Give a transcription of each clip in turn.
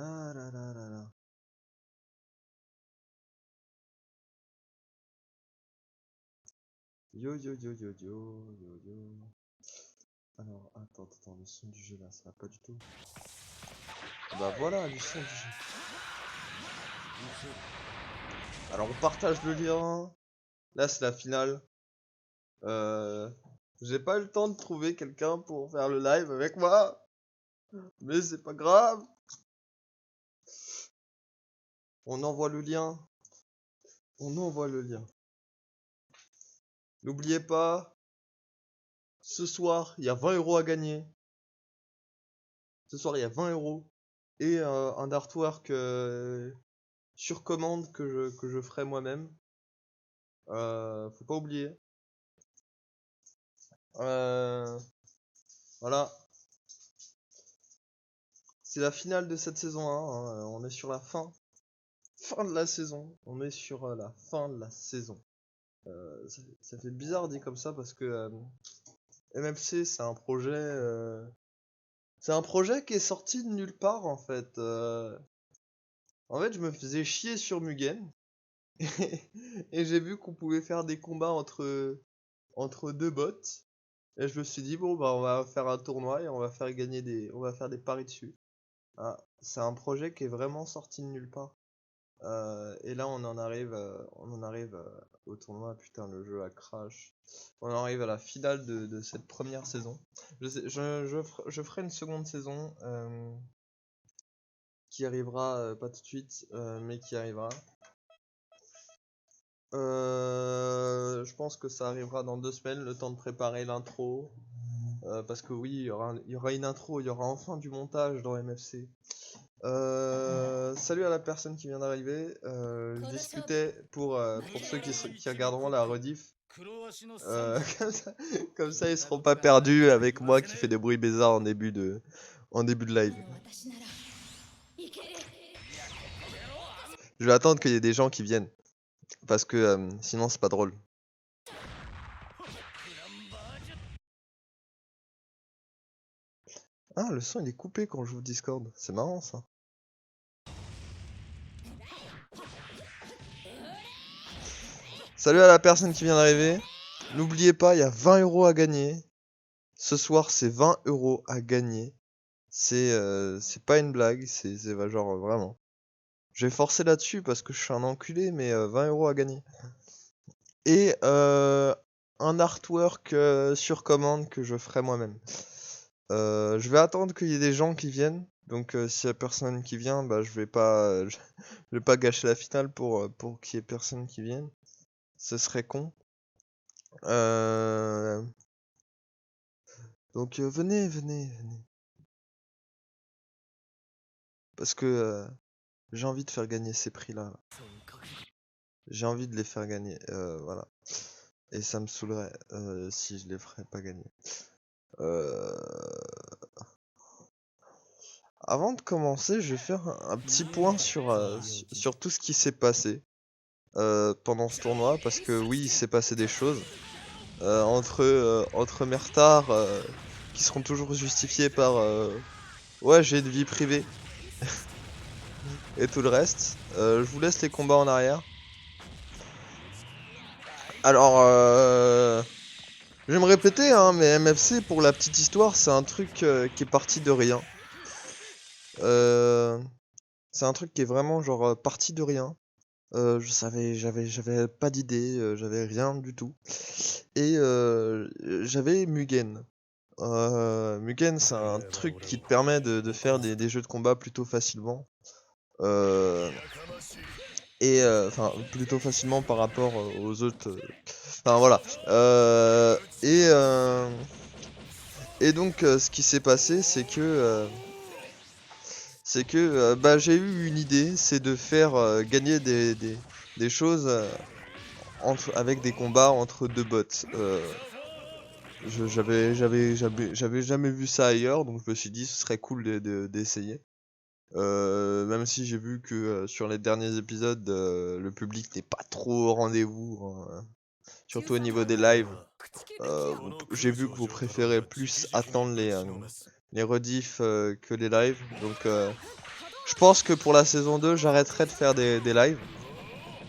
Ah là là là là. Yo yo yo yo yo yo yo. Alors, attends, le son du jeu là, ça va pas du tout. Bah voilà, le son du jeu. Alors, on partage le lien. Là, c'est la finale. J'ai pas eu le temps de trouver quelqu'un pour faire le live avec moi. Mais c'est pas grave. On envoie le lien. On envoie le lien. N'oubliez pas, ce soir, il y a 20 € à gagner. Ce soir, il y a 20 €. Et un artwork sur commande que je ferai moi-même. Faut pas oublier. Voilà. C'est la finale de cette saison 1. Hein. On est sur la fin. Fin de la saison. On est sur la fin de la saison. Ça fait bizarre dit comme ça parce que MFC c'est un projet. C'est un projet qui est sorti de nulle part en fait. En fait, je me faisais chier sur Mugen. Et j'ai vu qu'on pouvait faire des combats entre deux bots. Et je me suis dit bon bah on va faire un tournoi et on va faire des paris dessus. Ah, c'est un projet qui est vraiment sorti de nulle part. Et là on en arrive au tournoi. Putain, le jeu a crash. On en arrive à la finale de cette première saison. Je ferai une seconde saison qui arrivera pas tout de suite, mais qui arrivera. Je pense que ça arrivera dans 2 semaines, le temps de préparer l'intro. Parce que oui, il y aura une intro, il y aura enfin du montage dans MFC. Salut à la personne qui vient d'arriver. Je discutais pour ceux qui regarderont la rediff. Comme ça, ils seront pas perdus avec moi qui fait des bruits bizarres en début de live. Je vais attendre qu'il y ait des gens qui viennent. Parce que sinon, c'est pas drôle. Ah, le son il est coupé quand je joue Discord. C'est marrant ça. Salut à la personne qui vient d'arriver. N'oubliez pas, il y a 20 € à gagner. Ce soir, c'est 20 € à gagner. C'est pas une blague, c'est genre vraiment. Je vais forcer là-dessus parce que je suis un enculé, mais 20 € à gagner. Et un artwork sur commande que je ferai moi-même. Je vais attendre qu'il y ait des gens qui viennent. Donc s'il y a personne qui vient, bah je vais pas gâcher la finale pour qu'il y ait personne qui vienne. Ce serait con. Donc venez. Parce que j'ai envie de faire gagner ces prix-là. J'ai envie de les faire gagner. Voilà. Et ça me saoulerait si je les ferais pas gagner. Avant de commencer, je vais faire un petit point sur tout ce qui s'est passé pendant ce tournoi. Parce que oui, il s'est passé des choses. Entre Mertar qui seront toujours justifiés par ouais, j'ai une vie privée et tout le reste. Je vous laisse les combats en arrière. Alors, je vais me répéter, hein, mais MFC, pour la petite histoire, c'est un truc qui est parti de rien. C'est un truc qui est vraiment genre parti de rien. J'avais pas d'idée, j'avais rien du tout. Et j'avais Mugen. Mugen, c'est un truc qui te permet de faire des jeux de combat plutôt facilement. Et enfin, plutôt facilement par rapport aux autres. Enfin voilà. Et donc, ce qui s'est passé, c'est que bah, j'ai eu une idée, c'est de faire gagner des choses avec des combats entre deux bots. J'avais jamais vu ça ailleurs, donc je me suis dit ce serait cool d'essayer. Même si j'ai vu que sur les derniers épisodes, le public n'est pas trop au rendez-vous, hein, surtout au niveau des lives. J'ai vu que vous préférez plus attendre les rediffs que les lives, donc Je pense que pour la saison 2, j'arrêterai de faire des lives.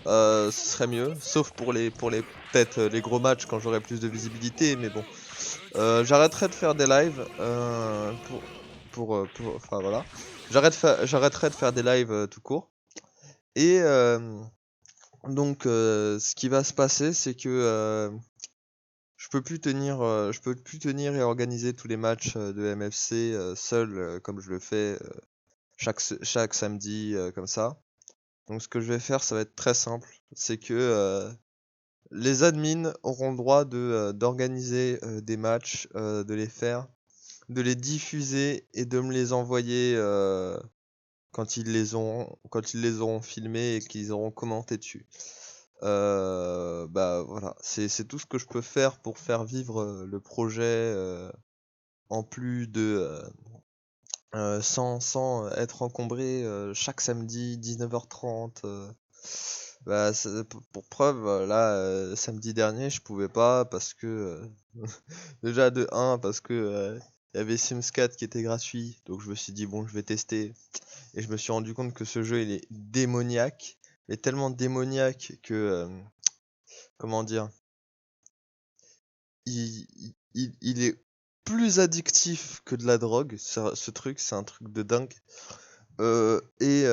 Ce serait mieux, sauf pour les peut-être les gros matchs quand j'aurai plus de visibilité, mais bon. J'arrêterai de faire des lives enfin voilà. J'arrêterai de faire des lives tout court. Et donc ce qui va se passer, c'est que je peux plus tenir et organiser tous les matchs de MFC seul comme je le fais chaque samedi comme ça. Donc ce que je vais faire, ça va être très simple, c'est que les admins auront le droit d'organiser des matchs, de les faire, de les diffuser et de me les envoyer quand ils les auront filmés et qu'ils auront commenté dessus. Bah voilà, c'est tout ce que je peux faire pour faire vivre le projet en plus de sans être encombré chaque samedi 19h30. Bah, pour preuve, là, samedi dernier, je pouvais pas parce que déjà de 1 parce que il y avait Sims 4 qui était gratuit, donc je me suis dit bon, je vais tester et je me suis rendu compte que ce jeu il est démoniaque, mais tellement démoniaque que comment dire, il est plus addictif que de la drogue. Ce truc, c'est un truc de dingue. Et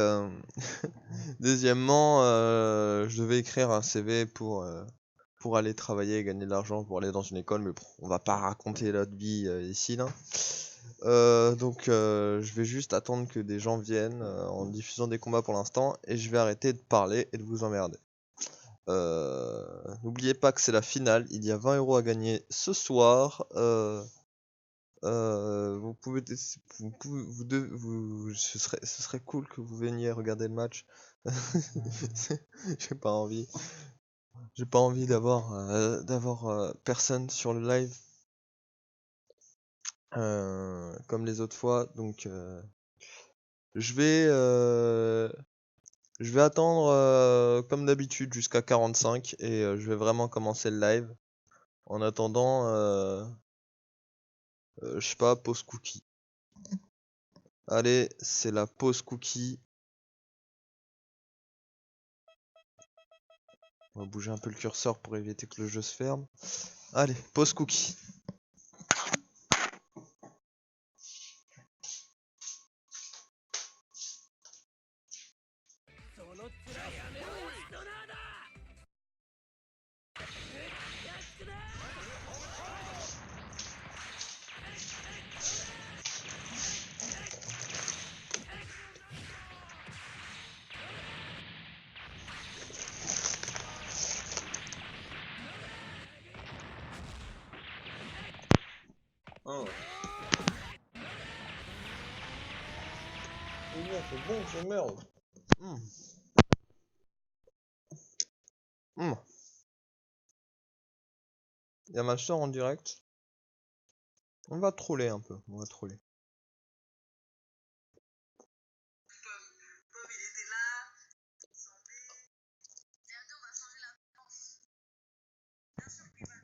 deuxièmement, je devais écrire un CV pour aller travailler et gagner de l'argent pour aller dans une école, mais bon, on va pas raconter notre vie ici là. Donc je vais juste attendre que des gens viennent en diffusant des combats pour l'instant et je vais arrêter de parler et de vous emmerder. N'oubliez pas que c'est la finale, il y a 20 € à gagner ce soir. Vous pouvez, vous pouvez, vous devez, ce serait cool que vous veniez regarder le match. J'ai pas envie, j'ai pas envie d'avoir personne sur le live comme les autres fois. Donc je vais euh, je vais attendre comme d'habitude jusqu'à 45 et je vais vraiment commencer le live. En attendant, je sais pas, pause cookie. Allez, c'est la pause cookie. On va bouger un peu le curseur pour éviter que le jeu se ferme. Allez, pause cookie. Oh. C'est bon, c'est merde. Il y a ma soeur en direct. On va troller un peu, on va troller.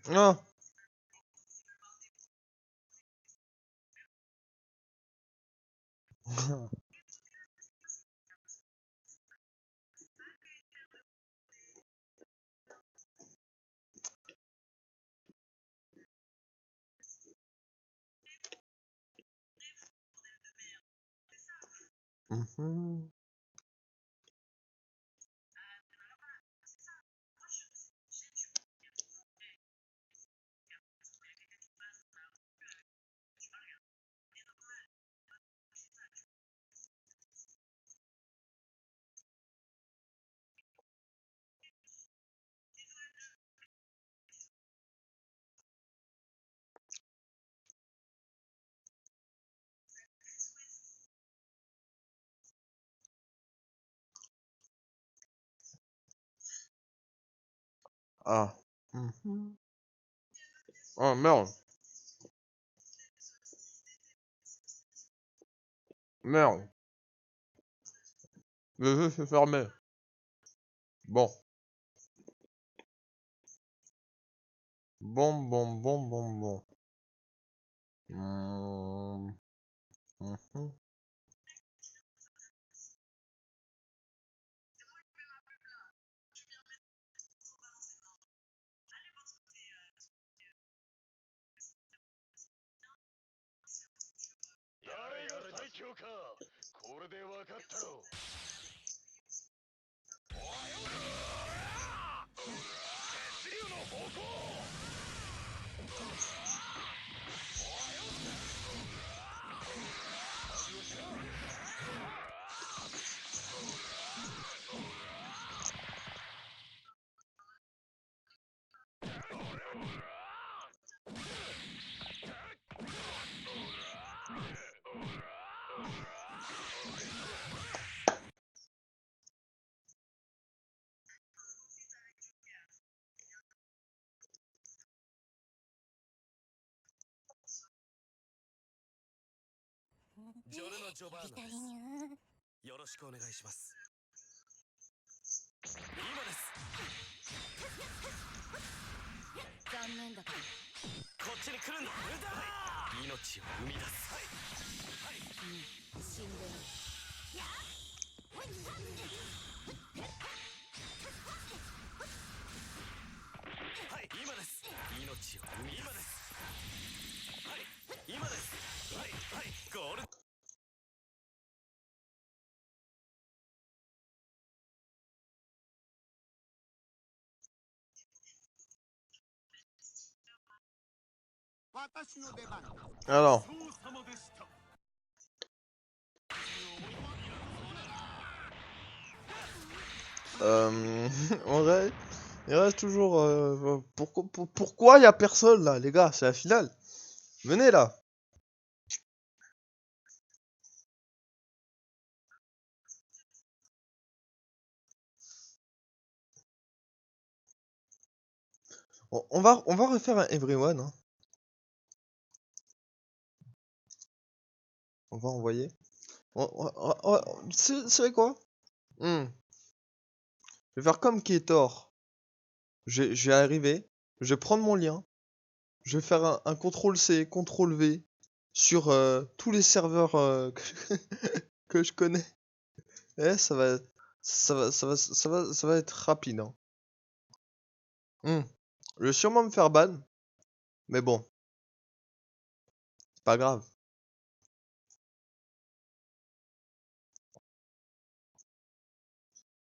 Ah. Mhm. Ah. Mhm. Oh merde. Merde. Le jeu s'est fermé. Bon. Bon, bon, bon, bon, bon. Mhm. Mhm. Alors, en vrai, il reste toujours. Pourquoi il y a personne là, les gars? C'est la finale. Venez là. On va refaire un everyone. Hein. On va envoyer. C'est quoi? Je vais faire comme Ketor. Je vais arriver. Je vais prendre mon lien. Je vais faire un CTRL-C, CTRL-V sur tous les serveurs que je connais. Et ça va être rapide. Hein. Je vais sûrement me faire ban. Mais bon, c'est pas grave.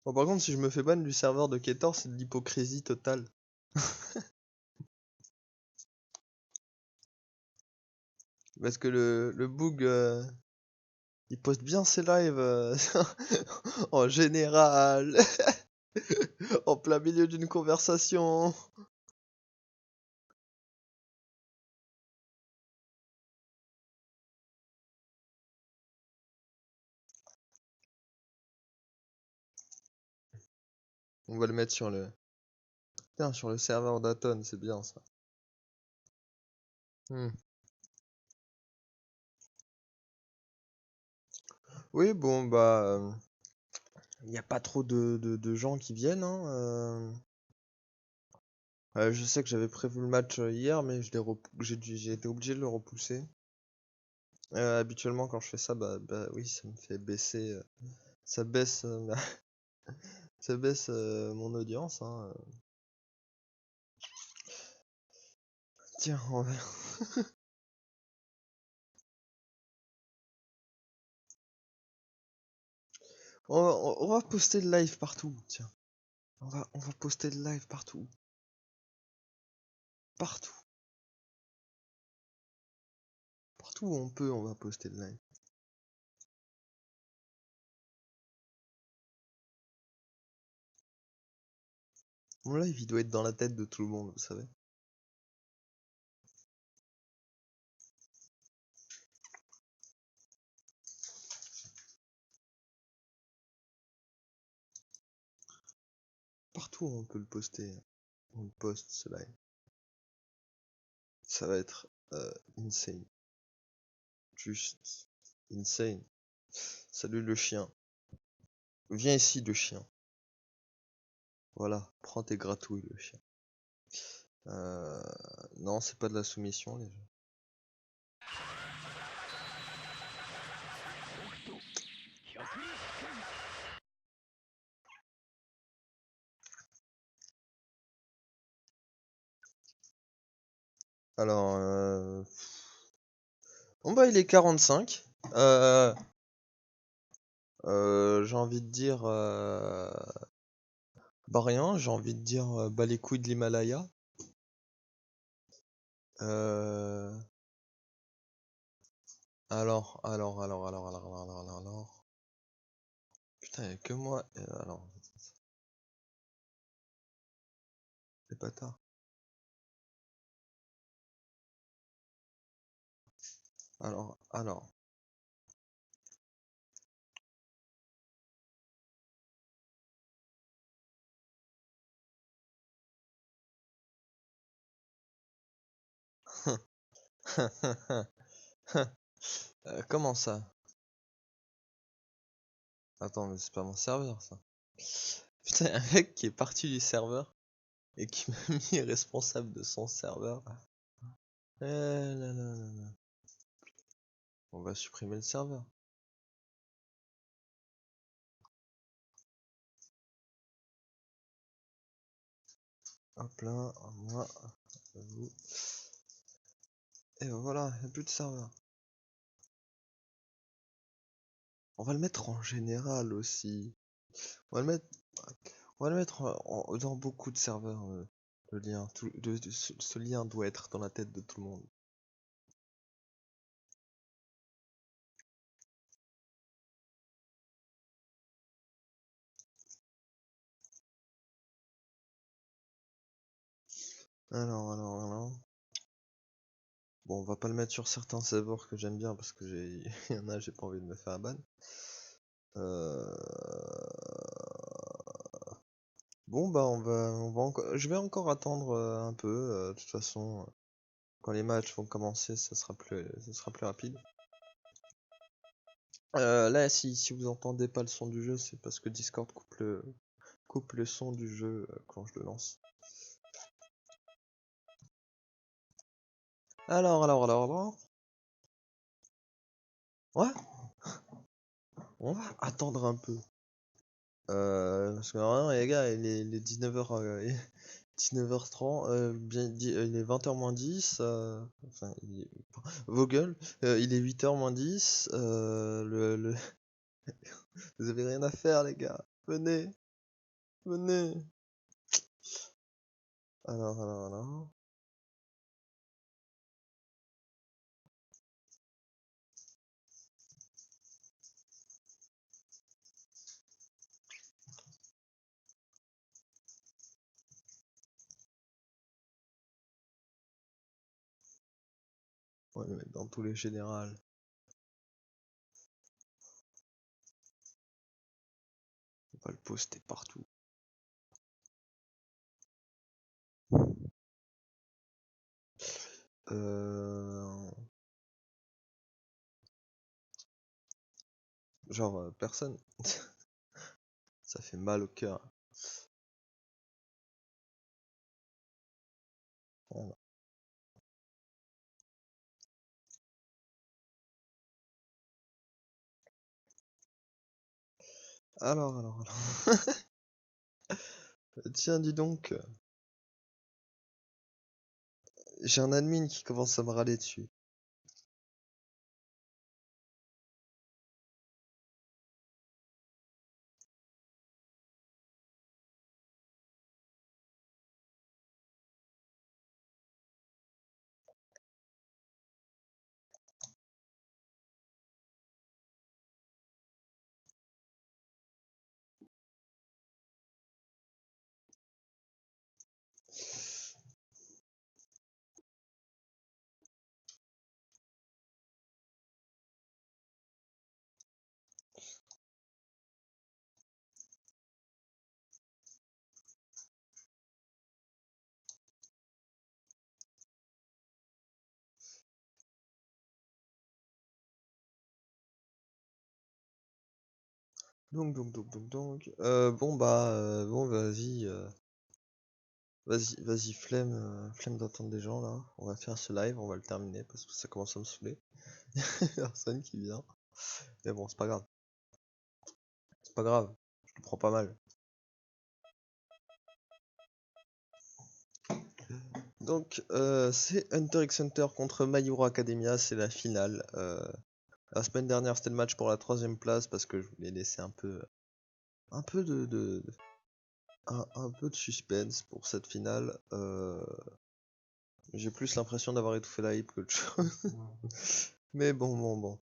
Bon, par contre, si je me fais ban du serveur de Ketor, c'est de l'hypocrisie totale. Parce que le bug, il poste bien ses lives en général, en plein milieu d'une conversation. On va le mettre sur le... Putain, sur le serveur d'Aton, c'est bien ça. Oui, bon, bah... Il n'y a pas trop de gens qui viennent. Hein, je sais que j'avais prévu le match hier, mais j'ai été obligé de le repousser. Habituellement, quand je fais ça, bah oui, ça me fait baisser... ça baisse, ça baisse mon audience. Hein. Tiens, on va poster le live partout. Tiens, on va poster le live partout. Partout. Partout où on peut, on va poster le live. Mon live, il doit être dans la tête de tout le monde, vous savez. Partout où on peut le poster, on le poste ce live. Ça va être insane. Juste insane. Salut le chien. Viens ici le chien. Voilà, prends tes gratouilles le chien. Non, c'est pas de la soumission les gens. Alors, bon bah il est 45. J'ai envie de dire bah rien, j'ai envie de dire bah les couilles de l'Himalaya. Euh, alors. Putain, y'a que moi. Alors, les bâtards. Alors. Comment ça? Attends, mais c'est pas mon serveur ça. Putain, y'a un mec qui est parti du serveur et qui m'a mis responsable de son serveur. Là, là, là, là. On va supprimer le serveur. Hop là, moi, vous. Et ben voilà, y'a plus de serveur. On va le mettre en général aussi. On va le mettre, on va le mettre dans beaucoup de serveurs. Le lien, ce lien doit être dans la tête de tout le monde. Alors. Bon, on va pas le mettre sur certains serveurs que j'aime bien parce que il y en a, j'ai pas envie de me faire un ban. Bon, bah, je vais encore attendre un peu. De toute façon, quand les matchs vont commencer, ça sera plus rapide. Là, si vous entendez pas le son du jeu, c'est parce que Discord coupe le son du jeu quand je le lance. Alors. Ouais, on va attendre un peu. Parce que vraiment, les gars, il est 19h, 19h30, il est 20h moins 10, enfin, vos gueules, il est 8h moins 10, vous avez rien à faire, les gars, venez. Alors. On va le mettre dans tous les générales. On va le poster partout. Genre, personne. Ça fait mal au cœur. Voilà. Alors. Tiens, dis donc, j'ai un admin qui commence à me râler dessus. Donc. Bon bah, bon vas-y, flemme d'attendre des gens là. On va faire ce live, on va le terminer parce que ça commence à me saouler. Personne qui vient. Mais bon, c'est pas grave. C'est pas grave, je le prends pas mal. Donc, c'est Hunter x Hunter contre My Hero Academia, c'est la finale. La semaine dernière, c'était le match pour la 3ème place parce que je voulais laisser un peu de suspense pour cette finale. J'ai plus l'impression d'avoir étouffé la hype qu'autre chose. Mais bon.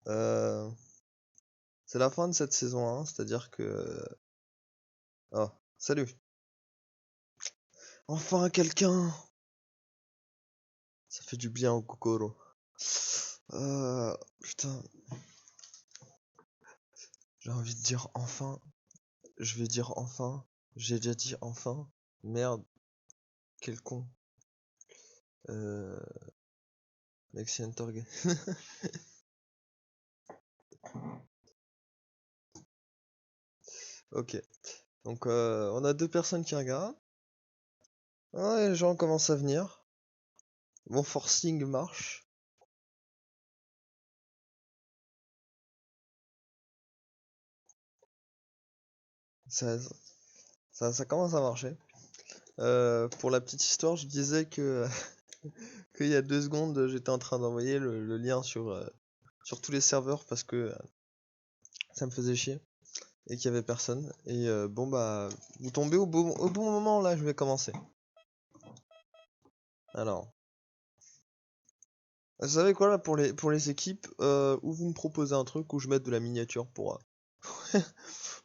C'est la fin de cette saison 1, c'est-à-dire que... Oh, salut. Enfin quelqu'un. Ça fait du bien au Kokoro. Putain. J'ai envie de dire enfin. Je vais dire enfin. J'ai déjà dit enfin. Merde. Quel con. Lexi Torg. Ok. Donc on a 2 personnes qui regardent. Ouais, les gens commencent à venir. Mon forcing marche. Ça commence à marcher. Pour la petite histoire, je disais que qu'il y a 2 secondes, j'étais en train d'envoyer le lien sur tous les serveurs parce que ça me faisait chier et qu'il y avait personne. Et bon bah, vous tombez au bon moment là, je vais commencer. Alors, vous savez quoi là pour les équipes, où vous me proposez un truc où je mette de la miniature pour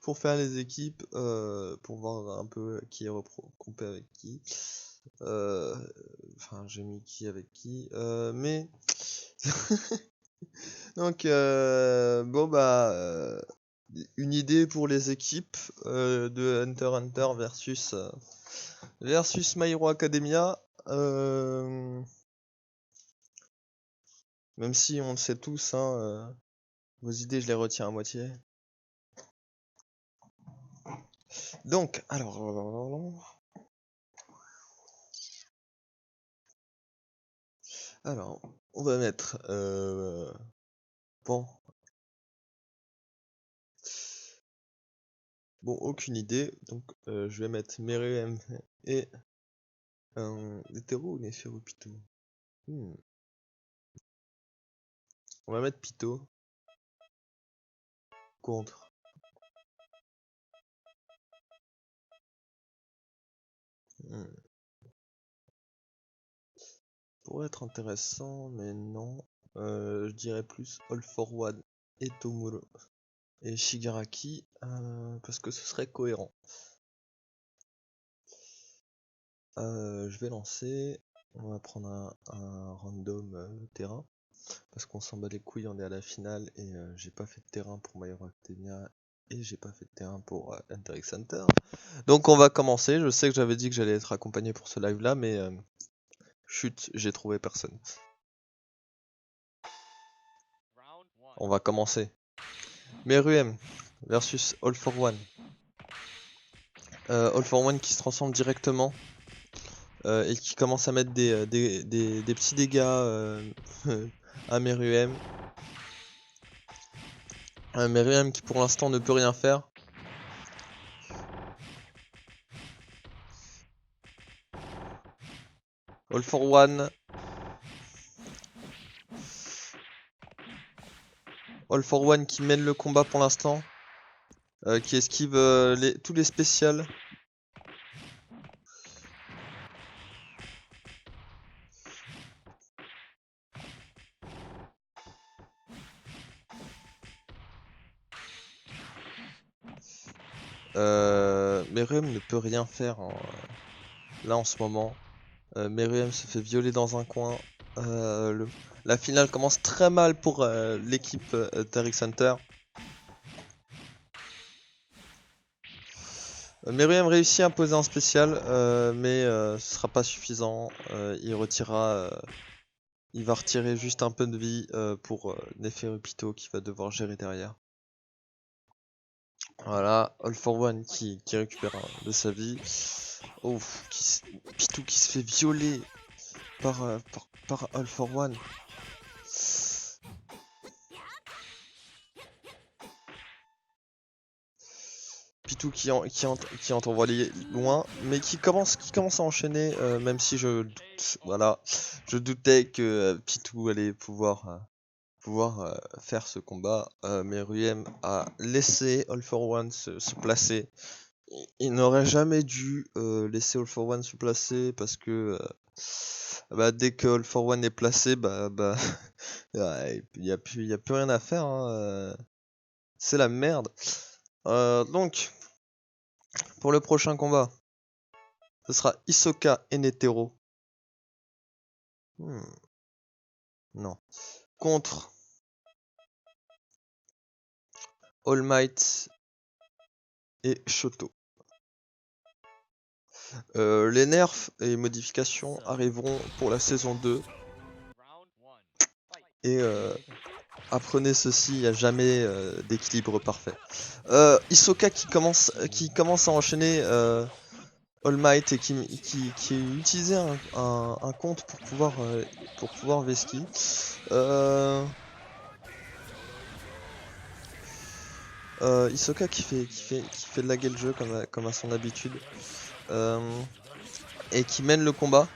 pour faire les équipes, pour voir un peu qui est compé avec qui. Enfin, j'ai mis qui avec qui, mais donc bon bah, une idée pour les équipes de Hunter x Hunter versus My Hero Academia. Même si on le sait tous, hein, vos idées je les retiens à moitié. Donc, alors, on va mettre bon, aucune idée. Donc, je vais mettre Meruem et Netero ou Neferupito. On va mettre Pito contre. Pourrait être intéressant, mais non. Je dirais plus All for One et Tomuro et Shigaraki, parce que ce serait cohérent. Je vais lancer. On va prendre un random terrain. Parce qu'on s'en bat les couilles, on est à la finale et j'ai pas fait de terrain pour My Hero Academia et j'ai pas fait de terrain pour Hunter x Hunter. Donc on va commencer. Je sais que j'avais dit que j'allais être accompagné pour ce live là, mais chut, j'ai trouvé personne. On va commencer. Meruem versus All for One. All for One qui se transforme directement et qui commence à mettre des petits dégâts à Meruem. Meruem qui pour l'instant ne peut rien faire. All for One. All for One qui mène le combat pour l'instant. Qui esquive tous les spéciales. Meruem ne peut rien faire là en ce moment. Meruem se fait violer dans un coin. La finale commence très mal pour l'équipe Hunter x Hunter. Meruem réussit à imposer un spécial, mais ce sera pas suffisant. Il va retirer juste un peu de vie pour Neferupito qui va devoir gérer derrière. Voilà, All for One qui récupère de sa vie. Oh, Pitou qui se fait violer par All for One. Pitou qui entend loin, mais qui commence à enchaîner, même si je doutais que Pitou allait pouvoir pouvoir faire ce combat. Mais Ruem a laissé All for One se placer. Il n'aurait jamais dû laisser All for One se placer parce que dès que All for One est placé, il n'y a plus rien à faire. Hein, c'est la merde. Donc, pour le prochain combat, ce sera Hisoka et Netero. Non. Contre All Might et Shoto. Les nerfs et modifications arriveront pour la saison 2. Et apprenez ceci, il n'y a jamais d'équilibre parfait. Hisoka qui commence à enchaîner All Might et qui utilisait un compte pour pouvoir Veski. Hisoka qui fait laguer le jeu comme à son habitude. Et qui mène le combat.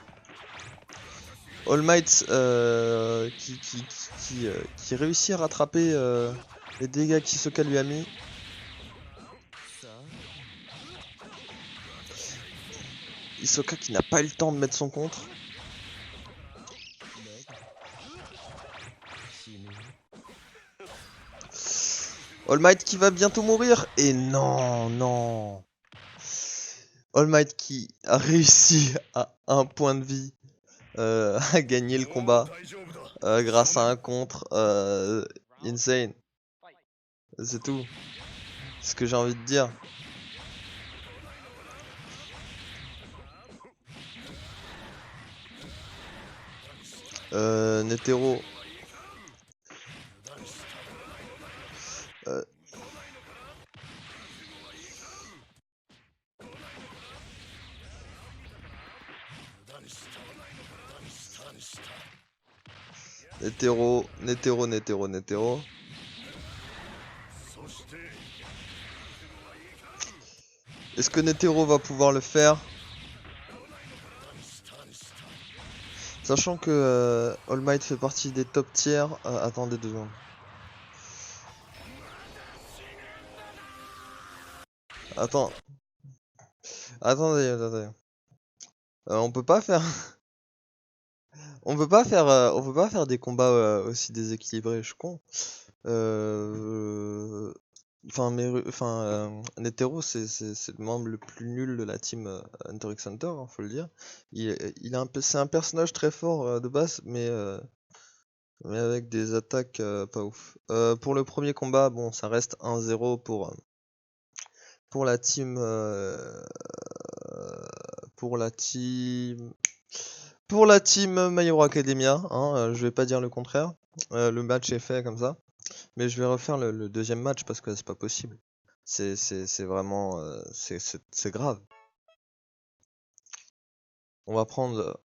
All Might qui réussit à rattraper les dégâts qu'Hisoka lui a mis. Hisoka qui n'a pas eu le temps de mettre son contre. All Might qui va bientôt mourir. Et non. All Might qui a réussi à un point de vie à gagner le combat grâce à un contre insane. C'est tout. C'est ce que j'ai envie de dire. Netero. Netero. Est-ce que Netero va pouvoir le faire? Sachant que All Might fait partie des top tiers. Attendez 2 secondes. Attendez. On peut pas faire. On peut pas faire des combats aussi déséquilibrés, je suis con. Netero c'est le membre le plus nul de la team Hunter x Hunter, hein, faut le dire. C'est un personnage très fort de base, mais avec des attaques pas ouf. Pour le premier combat, bon, ça reste 1-0 pour la team My Hero Academia, hein, je vais pas dire le contraire. Le match est fait comme ça. Mais je vais refaire le deuxième match parce que c'est pas possible. C'est vraiment c'est grave. On va prendre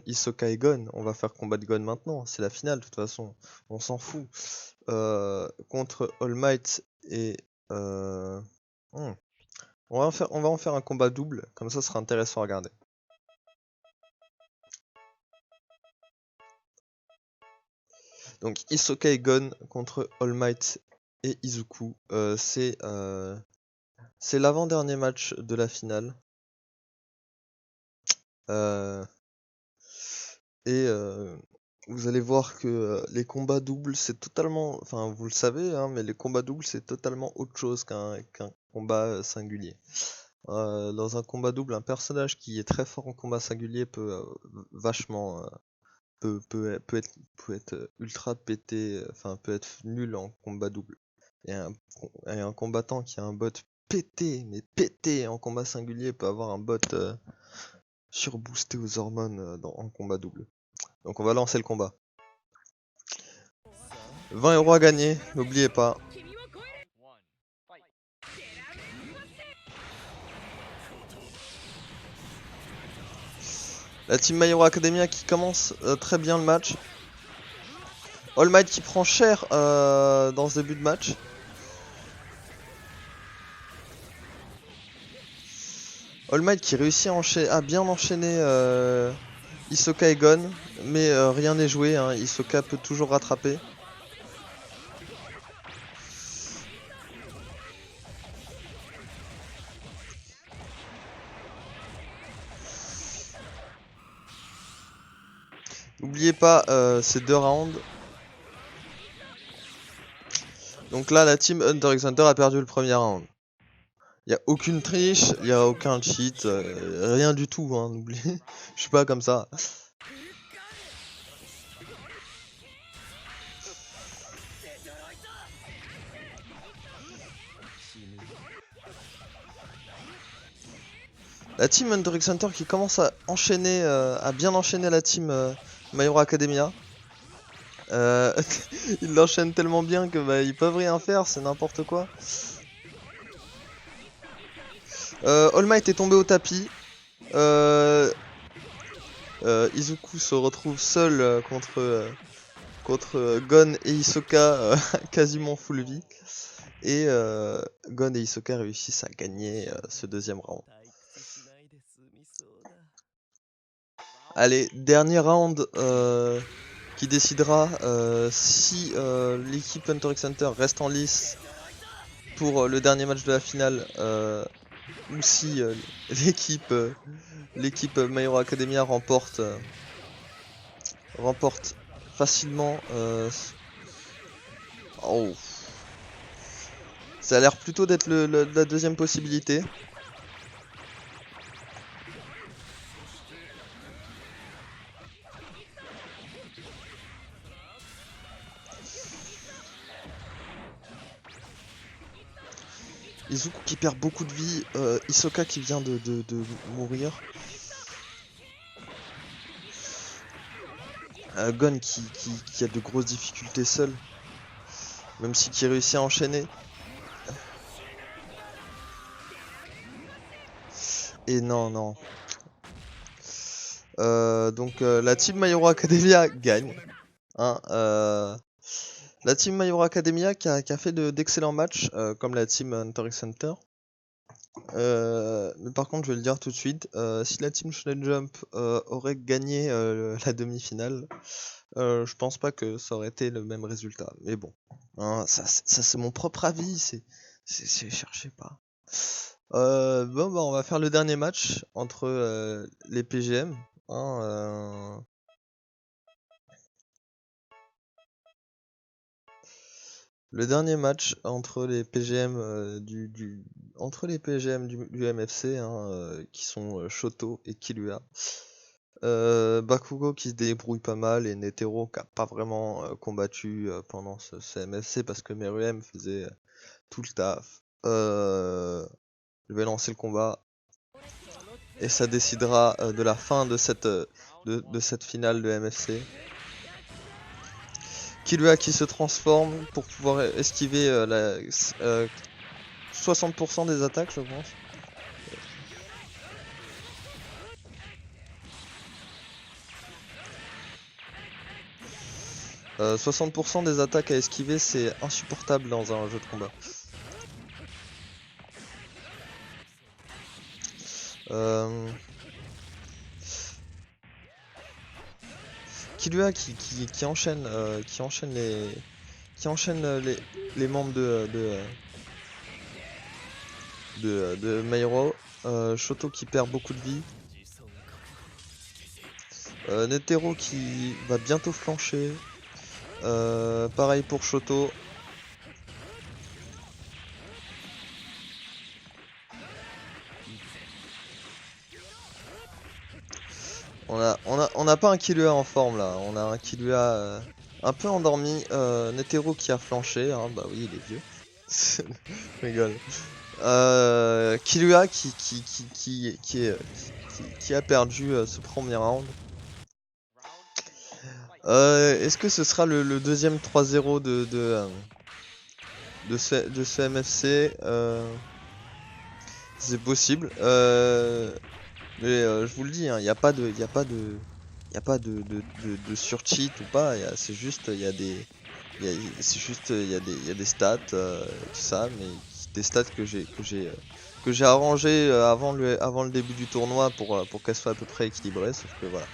Hisoka et Gon. On va faire combat de Gon maintenant. C'est la finale de toute façon. On s'en fout. Contre All Might et on va en faire un combat double. Comme ça sera intéressant à regarder. Donc Hisoka et Gon contre All Might et Izuku. C'est l'avant-dernier match de la finale. Vous allez voir que les combats doubles, c'est totalement... Enfin, vous le savez, hein, mais les combats doubles, c'est totalement autre chose qu'un combat singulier. Dans un combat double, un personnage qui est très fort en combat singulier peut vachement... peut être ultra pété, enfin peut être nul en combat double. Et un combattant qui a un bot pété, mais pété en combat singulier peut avoir un bot surboosté aux hormones en combat double. Donc on va lancer le combat. 20 € à gagner, n'oubliez pas. La team My Hero Academia qui commence très bien le match. All Might qui prend cher dans ce début de match. All Might qui réussit à bien enchaîner Hisoka et Gon, mais rien n'est joué, hein. Hisoka peut toujours rattraper. N'oubliez pas ces 2 rounds. Donc là, la team Hunter x Hunter a perdu le premier round. Il n'y a aucune triche, il n'y a aucun cheat, rien du tout, hein, n'oubliez. Je suis pas comme ça. La team Hunter x Hunter qui commence à enchaîner, à bien enchaîner la team My Hero Academia. Ils l'enchaînent tellement bien que bah, ils peuvent rien faire, c'est n'importe quoi. All Might est tombé au tapis. Izuku se retrouve seul contre Gon et Hisoka quasiment full vie. Et Gon et Hisoka réussissent à gagner ce deuxième round. Allez, dernier round qui décidera si l'équipe Hunter x Hunter reste en lice pour le dernier match de la finale ou si l'équipe My Hero Academia remporte facilement. Oh. Ça a l'air plutôt d'être la deuxième possibilité. Izuku qui perd beaucoup de vie, Hisoka qui vient de mourir. Gon qui a de grosses difficultés seul, même si qui réussit à enchaîner. Et non. Donc la team My Hero Academia gagne. Hein, la team My Hero Academia qui a fait d'excellents matchs, comme la team Hunter x Hunter. Mais par contre, je vais le dire tout de suite, si la team Shonen Jump aurait gagné la demi-finale, je pense pas que ça aurait été le même résultat. Mais bon, hein, ça c'est mon propre avis, cherchez pas. Bon, bah, on va faire le dernier match entre les PGM. Hein, le dernier match entre les PGM du MFC, hein, qui sont Shoto et Killua. Bakugo qui se débrouille pas mal et Netero qui a pas vraiment combattu pendant ce MFC parce que Meruem faisait tout le taf. Je vais lancer le combat et ça décidera de la fin de cette finale de MFC. Killua qui se transforme pour pouvoir esquiver 60% des attaques, je pense. 60% des attaques à esquiver, c'est insupportable dans un jeu de combat. Killua qui enchaîne les membres de My Hero. Shoto qui perd beaucoup de vie. Netero qui va bientôt flancher. Pareil pour Shoto. On a pas un Killua en forme là, on a un Killua un peu endormi. Netero qui a flanché, hein, bah oui il est vieux. Je rigole. Killua qui a perdu ce premier round. Est-ce que ce sera le deuxième 3-0 de ce MFC? C'est possible. Mais je vous le dis, il n'y a pas de sur-cheat ou pas. C'est juste, il y a des stats, tout ça, mais des stats que j'ai arrangé avant le début du tournoi pour qu'elles soient à peu près équilibrées, sauf que voilà.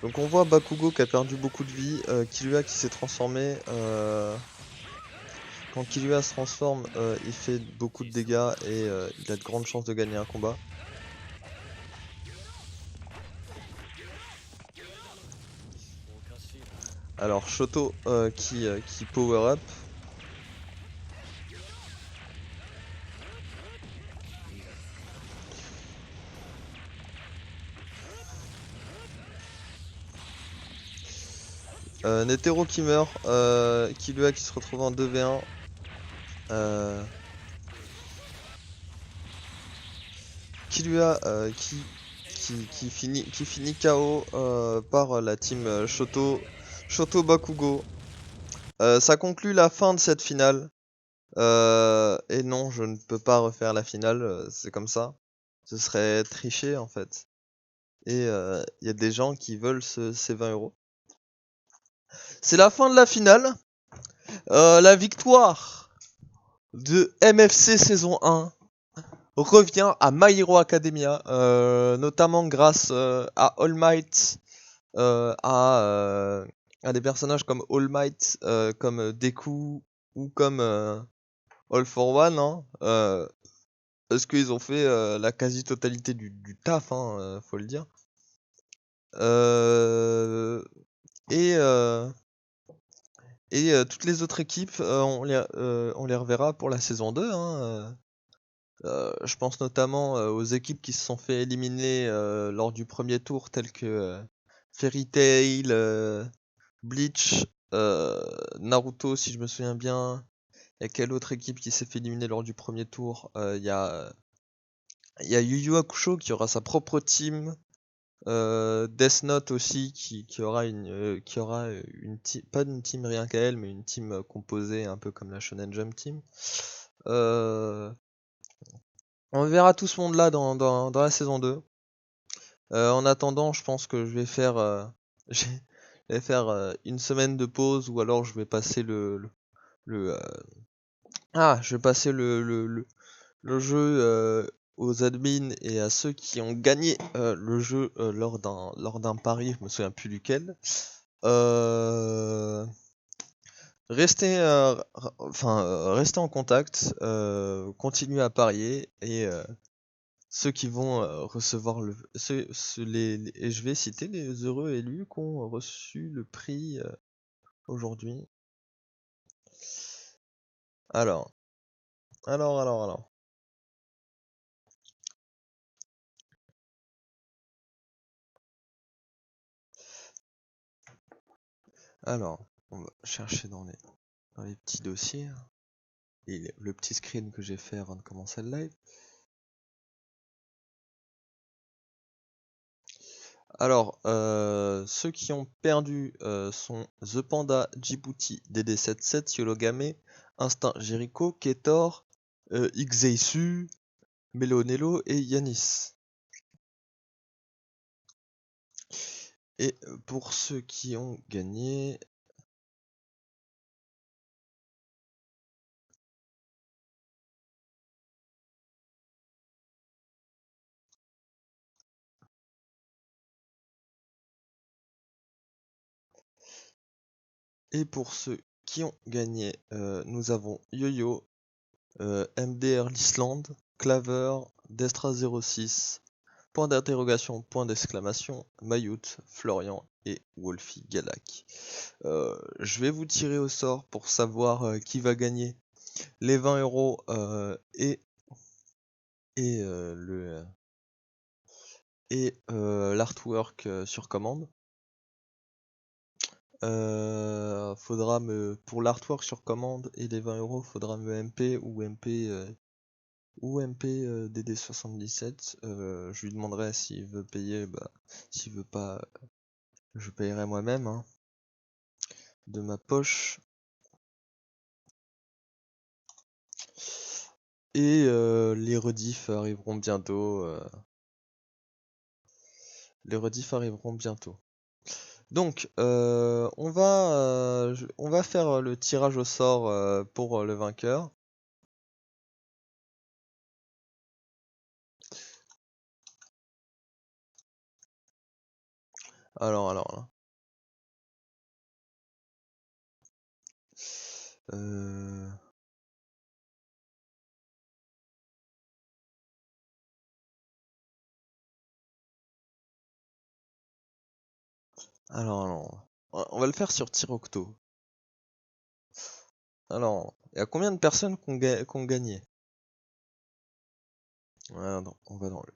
Donc on voit Bakugo qui a perdu beaucoup de vie, Killua qui s'est transformé. Quand Killua se transforme, il fait beaucoup de dégâts et il a de grandes chances de gagner un combat. Alors Shoto qui power up. Netero qui meurt, Killua qui se retrouve en 2v1. Killua qui finit KO par la team Shoto Bakugo. Ça conclut la fin de cette finale. Et non, je ne peux pas refaire la finale, c'est comme ça. Ce serait tricher en fait. Et il y a des gens qui veulent ces 20 euros. C'est la fin de la finale. La victoire de MFC saison 1 revient à My Hero Academia, notamment grâce à All Might, à des personnages comme All Might, comme Deku ou comme All for One, hein, parce qu'ils ont fait la quasi-totalité du taf, hein, faut le dire. Et toutes les autres équipes, on les reverra pour la saison 2, hein. Je pense notamment aux équipes qui se sont fait éliminer lors du premier tour, telles que Fairy Tail, Bleach, Naruto, si je me souviens bien. Il y a quelle autre équipe qui s'est fait éliminer lors du premier tour? Il y a Yu Yu Hakusho qui aura sa propre team. Death Note aussi qui aura une team, pas une team rien qu'à elle, mais une team composée un peu comme la Shonen Jump Team. On verra tout ce monde-là dans la saison 2. En attendant, je pense que je vais faire, une semaine de pause, ou alors je vais passer je vais passer le jeu aux admins et à ceux qui ont gagné le jeu lors d'un pari, je me souviens plus duquel. Restez en contact, continuez à parier, et ceux qui vont recevoir et je vais citer les heureux élus qui ont reçu le prix aujourd'hui. Alors. Alors, on va chercher dans les petits dossiers et le petit screen que j'ai fait avant de commencer le live. Alors, ceux qui ont perdu sont The Panda, Djibouti, DD77, Yologame, Instinct Jericho, Ketor, Xeisu, Melonello et Yanis. Et pour ceux qui ont gagné... nous avons Yo-Yo, MDR l'Islande, Claver, Destra06, point d'interrogation, point d'exclamation, Mayout, Florian et Wolfie Galak. Je vais vous tirer au sort pour savoir qui va gagner les 20 euros et l'artwork sur commande. Pour l'artwork sur commande et les 20 euros, faudra me MP ou MP DD77. Je lui demanderai s'il veut payer. S'il veut pas, je payerai moi-même, hein, de ma poche. Et les rediffs arriveront bientôt. Donc, on va faire le tirage au sort pour le vainqueur. Alors là. Alors. On va le faire sur tir octo. Alors, il y a combien de personnes qui ont gagné? Voilà, non, on va dans le...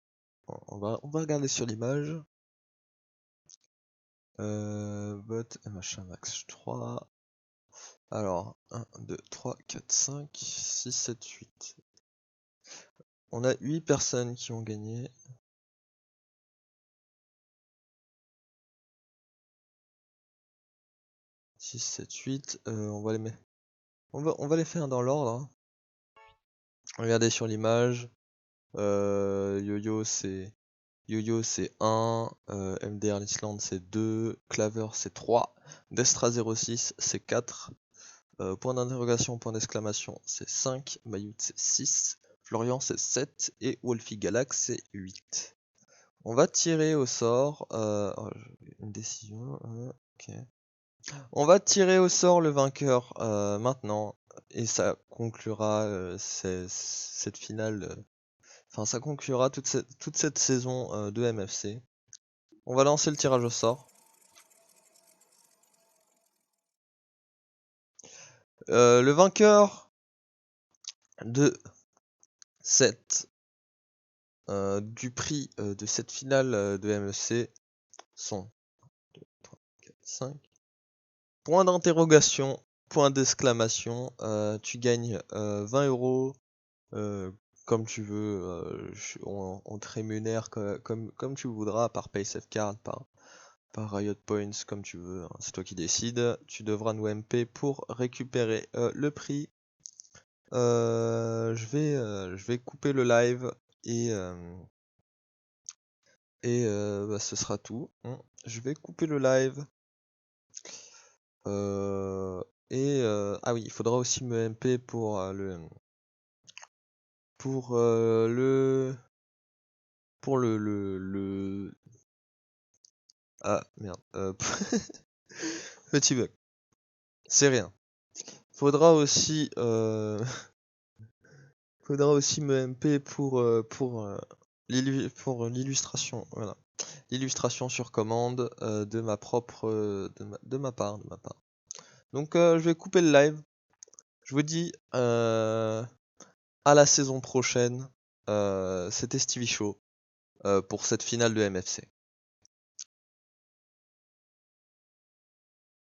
On va regarder sur l'image. Bot, machin, max 3. Alors, 1, 2, 3, 4, 5, 6, 7, 8. On a 8 personnes qui ont gagné. 6, 7, 8. On va les mettre. On va les faire dans l'ordre. Hein. Regardez sur l'image. Yo-Yo c'est 1, MDR l'Islande c'est 2, Claver c'est 3, Destra 06 c'est 4, point d'interrogation, point d'exclamation c'est 5, Mayout c'est 6, Florian c'est 7 et Wolfie Galax c'est 8. On va tirer au sort, une décision, ok. On va tirer au sort le vainqueur maintenant et ça conclura cette finale. Enfin, ça conclura toute cette saison de MFC. On va lancer le tirage au sort. Le vainqueur de du prix de cette finale de MFC sont 2, 3, 4, 5. Point d'interrogation, point d'exclamation. Tu gagnes 20 euros comme tu veux. On te rémunère comme tu voudras par PaySafeCard, par Riot Points, comme tu veux. Hein. C'est toi qui décides. Tu devras nous MP pour récupérer le prix. Je vais couper le live et bah, ce sera tout. Je vais couper le live. Ah oui, il faudra aussi me MP pour le ah merde petit bug. C'est rien. Faudra aussi me MP pour l'illustration. Voilà. L'illustration sur commande de ma propre de ma part. Donc je vais couper le live. Je vous dis à la saison prochaine. C'était Stevie Show pour cette finale de MFC.